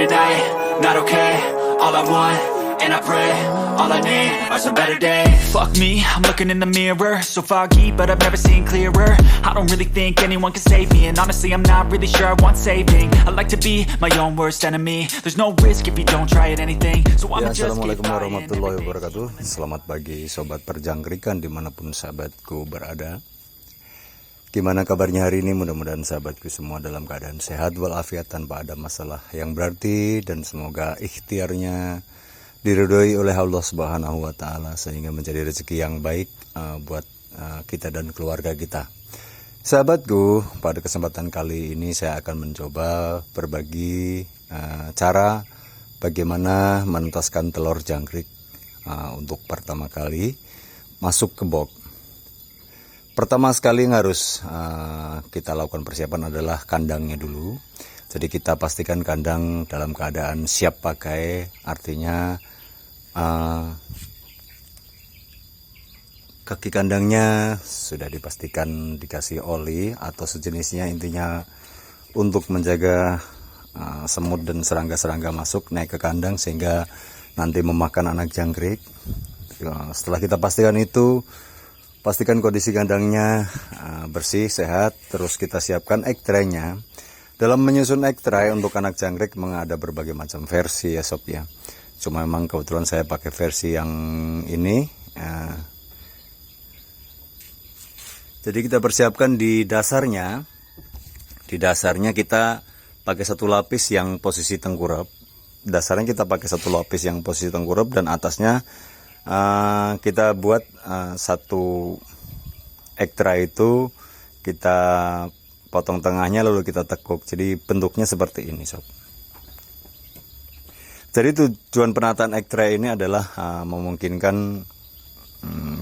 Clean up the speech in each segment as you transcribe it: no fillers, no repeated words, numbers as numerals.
at night, not okay. All I want, and I pray, all I need are some better days. Fuck me, I'm looking in the mirror, so foggy, but I've never seen clearer. I don't really think anyone can save me, and honestly I'm not really sure I want saving. I like to be my own worst enemy. There's no risk if you don't try at anything, so I'ma just keep Assalamualaikum warahmatullahi wabarakatuh. Selamat pagi sobat perjangkrikan dimanapun sahabatku berada. Gimana kabarnya hari ini? Mudah-mudahan sahabatku semua dalam keadaan sehat walafiat tanpa ada masalah yang berarti, dan semoga ikhtiarnya diridhoi oleh Allah Subhanahu wa taala sehingga menjadi rezeki yang baik buat kita dan keluarga kita. Sahabatku, pada kesempatan kali ini saya akan mencoba berbagi cara bagaimana menentaskan telur jangkrik untuk pertama kali masuk ke box. Pertama sekali yang harus kita lakukan persiapan adalah kandangnya dulu. Jadi kita pastikan kandang dalam keadaan siap pakai, artinya kaki kandangnya sudah dipastikan dikasih oli atau sejenisnya, intinya untuk menjaga semut dan serangga-serangga masuk naik ke kandang sehingga nanti memakan anak jangkrik. Setelah kita pastikan itu, pastikan kondisi kandangnya bersih, sehat. Terus kita siapkan egg tray-nya. Dalam menyusun egg tray untuk anak jangkrik memang ada berbagai macam versi ya sob ya. Cuma memang kebetulan saya pakai versi yang ini. Jadi kita persiapkan di dasarnya. Di dasarnya kita pakai satu lapis yang posisi tengkurap. Dasarnya kita pakai satu lapis yang posisi tengkurap, dan atasnya kita buat satu egg tray itu kita potong tengahnya lalu kita tekuk. Jadi bentuknya seperti ini sob. Jadi tujuan penataan egg tray ini adalah memungkinkan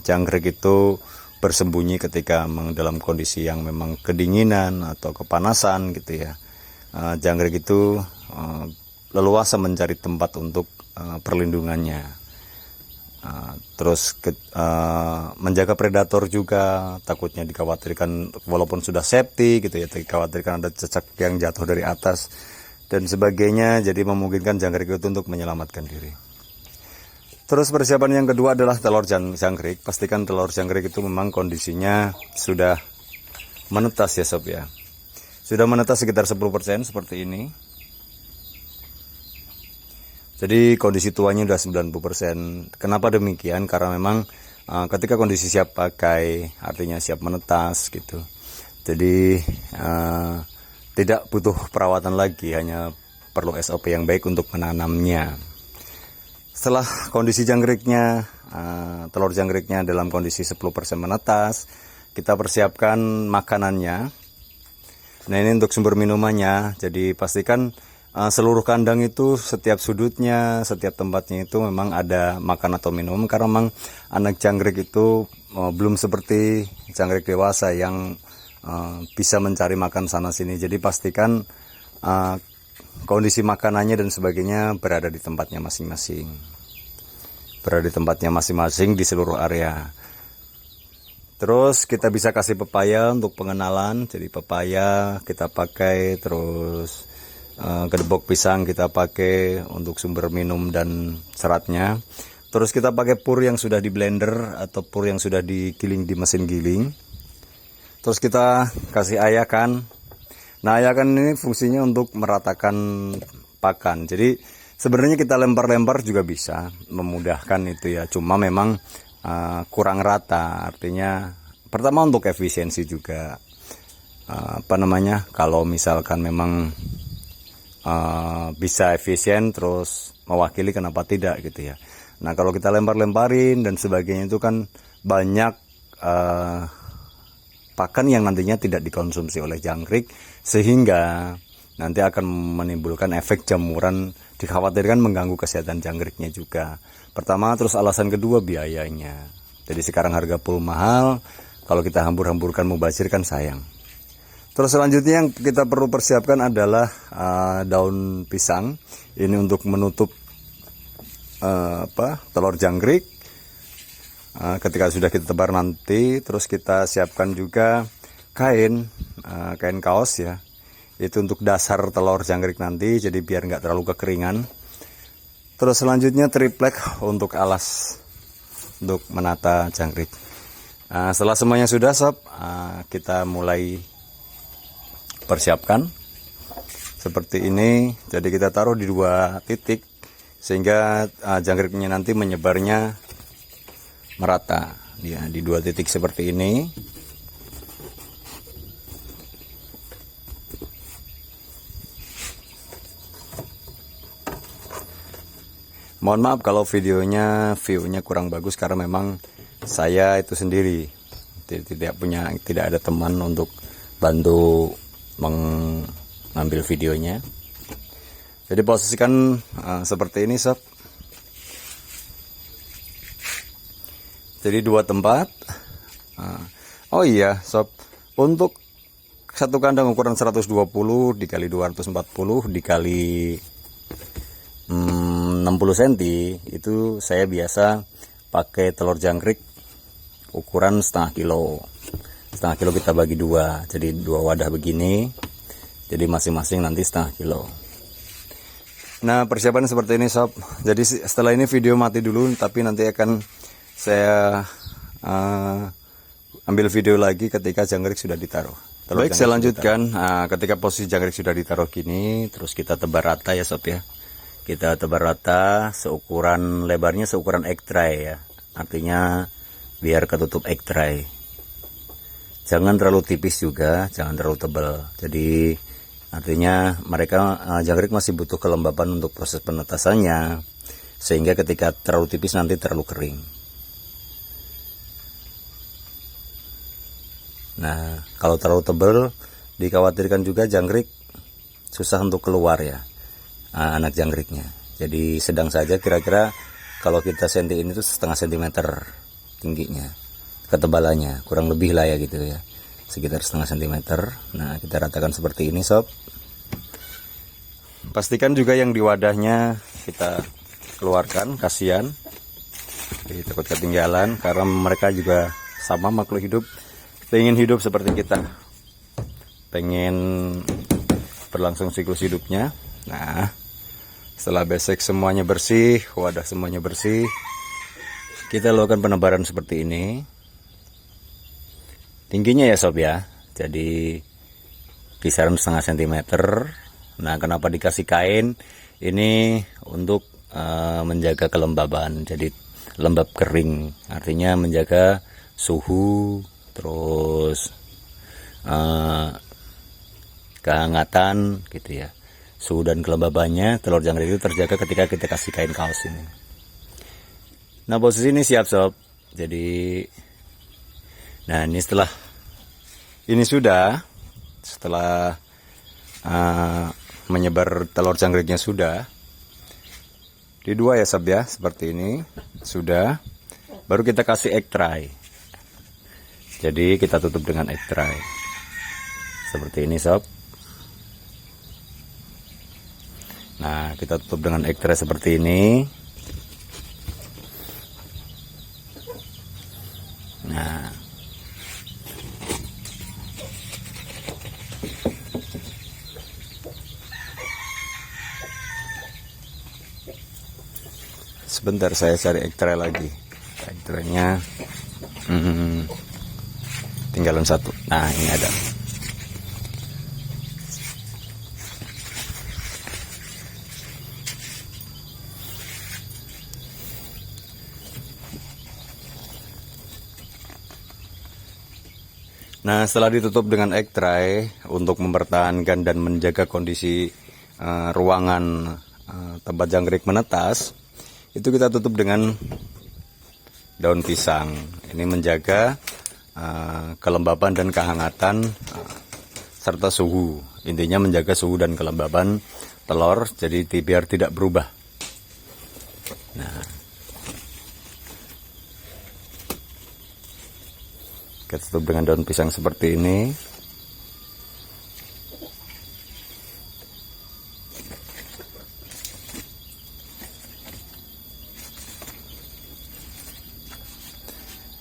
jangkrik itu bersembunyi ketika dalam kondisi yang memang kedinginan atau kepanasan gitu ya. Jangkrik itu leluasa mencari tempat untuk perlindungannya. Terus menjaga predator juga, takutnya dikhawatirkan walaupun sudah safety gitu ya, dikhawatirkan ada cecak yang jatuh dari atas dan sebagainya, jadi memungkinkan jangkrik itu untuk menyelamatkan diri. Terus persiapan yang kedua adalah telur jangkrik. Pastikan telur jangkrik itu memang kondisinya sudah menetas ya sob ya. Sudah menetas sekitar 10% seperti ini. Jadi kondisi tuanya sudah 90%. Kenapa demikian? Karena memang ketika kondisi siap pakai, artinya siap menetas gitu. Jadi tidak butuh perawatan lagi, hanya perlu SOP yang baik untuk menanamnya. Setelah kondisi jangkriknya, telur jangkriknya dalam kondisi 10% menetas, kita persiapkan makanannya. Nah ini untuk sumber minumannya, jadi pastikan seluruh kandang itu setiap sudutnya, setiap tempatnya itu memang ada makan atau minum, karena memang anak jangkrik itu belum seperti jangkrik dewasa yang bisa mencari makan sana sini. Jadi pastikan kondisi makanannya dan sebagainya berada di tempatnya masing-masing. Berada di tempatnya masing-masing di seluruh area. Terus kita bisa kasih pepaya untuk pengenalan. Jadi pepaya kita pakai, terus kedebok pisang kita pakai untuk sumber minum dan seratnya. Terus kita pakai pur yang sudah di blender atau pur yang sudah digiling di mesin giling. Terus kita kasih ayakan. Nah ayakan ini fungsinya untuk meratakan pakan. Jadi sebenarnya kita lempar-lempar juga bisa, memudahkan itu ya. Cuma memang kurang rata. Artinya pertama untuk efisiensi juga. Kalau misalkan memang bisa efisien terus mewakili, kenapa tidak gitu ya. Nah kalau kita lempar-lemparin dan sebagainya itu kan banyak pakan yang nantinya tidak dikonsumsi oleh jangkrik, sehingga nanti akan menimbulkan efek jamuran, dikhawatirkan mengganggu kesehatan jangkriknya juga. Pertama, terus alasan kedua biayanya. Jadi sekarang harga pul mahal, kalau kita hambur-hamburkan mubazir kan sayang. Terus selanjutnya yang kita perlu persiapkan adalah daun pisang. Ini untuk menutup telur jangkrik. Ketika sudah kita tebar nanti, terus kita siapkan juga kain kaos ya. Itu untuk dasar telur jangkrik nanti, jadi biar nggak terlalu kekeringan. Terus selanjutnya triplek untuk alas untuk menata jangkrik. Setelah semuanya sudah sob, kita mulai persiapkan seperti ini. Jadi kita taruh di 2 titik sehingga jangkriknya nanti menyebarnya merata ya, di 2 titik seperti ini. Mohon maaf kalau view-nya kurang bagus karena memang saya itu sendiri tidak ada teman untuk bantu mengambil videonya. Jadi posisikan seperti ini sob. Jadi 2 tempat. Oh iya sob, untuk satu kandang ukuran 120 dikali 240 dikali 60 cm itu saya biasa pakai telur jangkrik ukuran setengah kilo kita bagi 2, jadi 2 wadah begini, jadi masing-masing nanti setengah kilo. Nah persiapan seperti ini sob. Jadi setelah ini video mati dulu, tapi nanti akan saya ambil video lagi ketika jangkrik sudah ditaruh. Baik, saya lanjutkan. Ketika posisi jangkrik sudah ditaruh gini, terus kita tebar rata ya sob ya. Kita tebar rata seukuran, lebarnya seukuran egg tray ya. Artinya biar ketutup egg tray. Jangan terlalu tipis juga, jangan terlalu tebal. Jadi artinya mereka jangkrik masih butuh kelembapan untuk proses penetasannya. Sehingga ketika terlalu tipis nanti terlalu kering. Nah, kalau terlalu tebal dikhawatirkan juga jangkrik susah untuk keluar ya. Anak jangkriknya. Jadi sedang saja, kira-kira kalau kita sentiin itu setengah sentimeter tingginya, ketebalannya kurang lebih lah ya gitu ya, sekitar setengah sentimeter. Nah kita ratakan seperti ini sob. Pastikan juga yang di wadahnya kita keluarkan, kasihan takut ketinggalan karena mereka juga sama makhluk hidup, pengen hidup seperti kita, pengen berlangsung siklus hidupnya. Nah setelah besek semuanya bersih, wadah semuanya bersih, kita lakukan penebaran seperti ini. Tingginya ya sob ya, jadi kisaran setengah sentimeter. Nah kenapa dikasih kain? Ini untuk menjaga kelembaban, jadi lembab kering, artinya menjaga suhu, terus kehangatan gitu ya. Suhu dan kelembabannya telur jangkrik itu terjaga ketika kita kasih kain kaos ini. Nah posisi ini siap sob. Jadi nah ini setelah menyebar telur jangkriknya sudah di 2 ya sob ya, seperti ini sudah, baru kita kasih egg tray. Jadi kita tutup dengan egg tray seperti ini sob. Nah kita tutup dengan egg tray seperti ini. Nah sebentar saya cari egg tray lagi. Egg traynya tinggalan 1. Nah ini ada. Nah setelah ditutup dengan egg tray untuk mempertahankan dan menjaga kondisi ruangan tempat jangkrik menetas, itu kita tutup dengan daun pisang. Ini menjaga kelembaban dan kehangatan serta suhu. Intinya menjaga suhu dan kelembaban telur, jadi biar tidak berubah. Nah kita tutup dengan daun pisang seperti ini.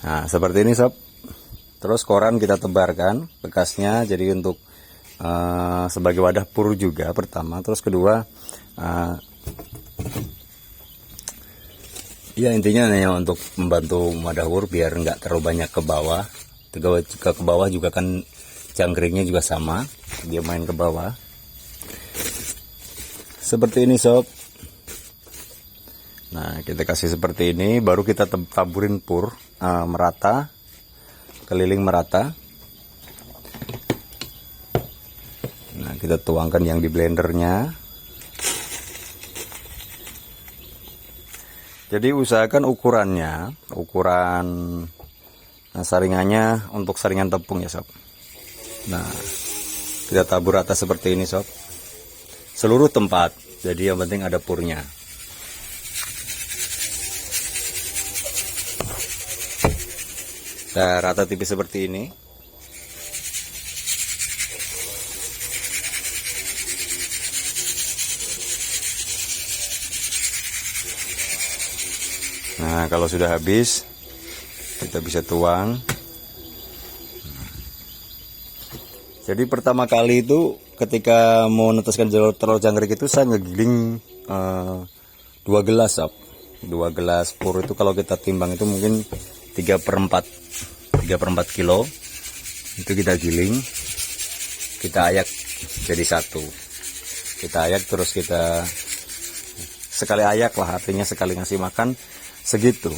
Nah seperti ini sob. Terus koran kita tebarkan bekasnya, jadi untuk sebagai wadah pur juga pertama. Terus kedua, ya intinya hanya untuk membantu wadah pur biar nggak terlalu banyak ke bawah. Jika ke bawah juga kan jangkriknya juga sama, dia main ke bawah. Seperti ini sob. Nah kita kasih seperti ini, baru kita taburin pur merata, keliling merata. Nah kita tuangkan yang di blendernya. Jadi usahakan ukuran saringannya untuk saringan tepung ya sob. Nah kita tabur rata seperti ini sob, seluruh tempat, jadi yang penting ada purnya. Nah, rata tipis seperti ini. Nah kalau sudah habis, kita bisa tuang. Jadi pertama kali itu ketika mau netaskan telur jangkrik itu saya ngegiling 2 gelas sob. 2 gelas pur itu kalau kita timbang itu mungkin 3/4 kilo. Itu kita giling, kita ayak jadi satu. Kita ayak terus kita sekali ayak lah, artinya sekali ngasih makan segitu.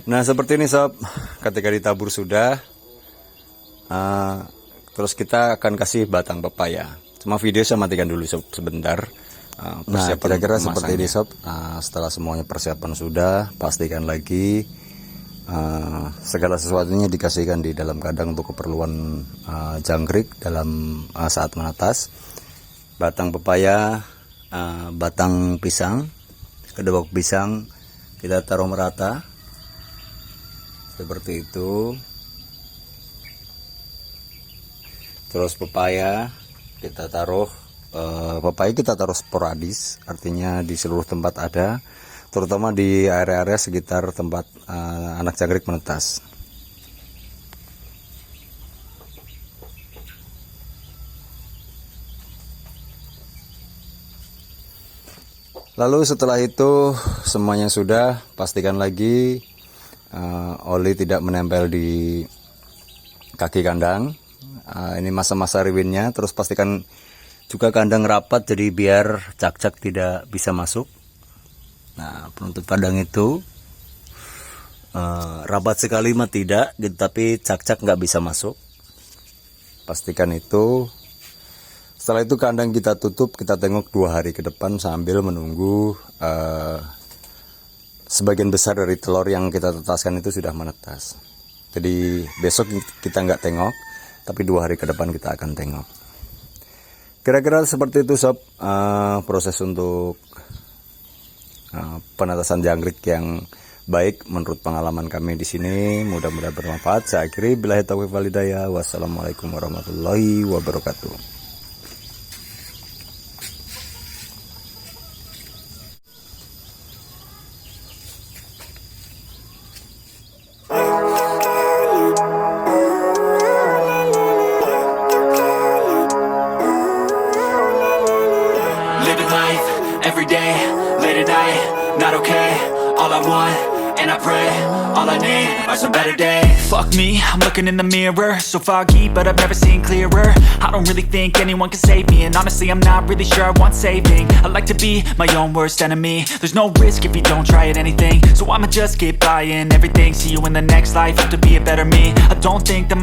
Nah seperti ini sob, ketika ditabur sudah, terus kita akan kasih batang pepaya. Cuma video saya matikan dulu sob sebentar. Nah kira-kira seperti ini sob. Setelah semuanya persiapan sudah, pastikan lagi segala sesuatunya dikasihkan di dalam kandang untuk keperluan jangkrik dalam saat menetas. Batang pepaya, batang pisang, kedua pisang kita taruh merata seperti itu. Terus pepaya kita taruh sporadis, artinya di seluruh tempat ada, terutama di area-area sekitar tempat anak jangkrik menetas. Lalu setelah itu semuanya sudah, pastikan lagi oli tidak menempel di kaki kandang. Ini masa-masa riwinnya. Terus pastikan juga kandang rapat, jadi biar cak-cak tidak bisa masuk. Nah penutup kandang itu rapat sekali mah tidak, tapi cak-cak nggak bisa masuk. Pastikan itu. Setelah itu kandang kita tutup, kita tengok 2 hari ke depan sambil menunggu sebagian besar dari telur yang kita tetaskan itu sudah menetas. Jadi besok kita nggak tengok, tapi 2 hari ke depan kita akan tengok. Kira-kira seperti itu sob, proses untuk penetasan jangkrik yang baik menurut pengalaman kami di sini. Mudah-mudahan bermanfaat. Saya akhiri, billahi taufiq wal hidayah. Wassalamualaikum warahmatullahi wabarakatuh. Living life, every day, late at night, not okay. All I want, and I pray, all I need are some better days. Fuck me, I'm looking in the mirror, so foggy, but I've never seen clearer. I don't really think anyone can save me, and honestly I'm not really sure I want saving. I like to be my own worst enemy. There's no risk if you don't try at anything, so I'ma just keep buying everything. See you in the next life, have to be a better me. I don't think that my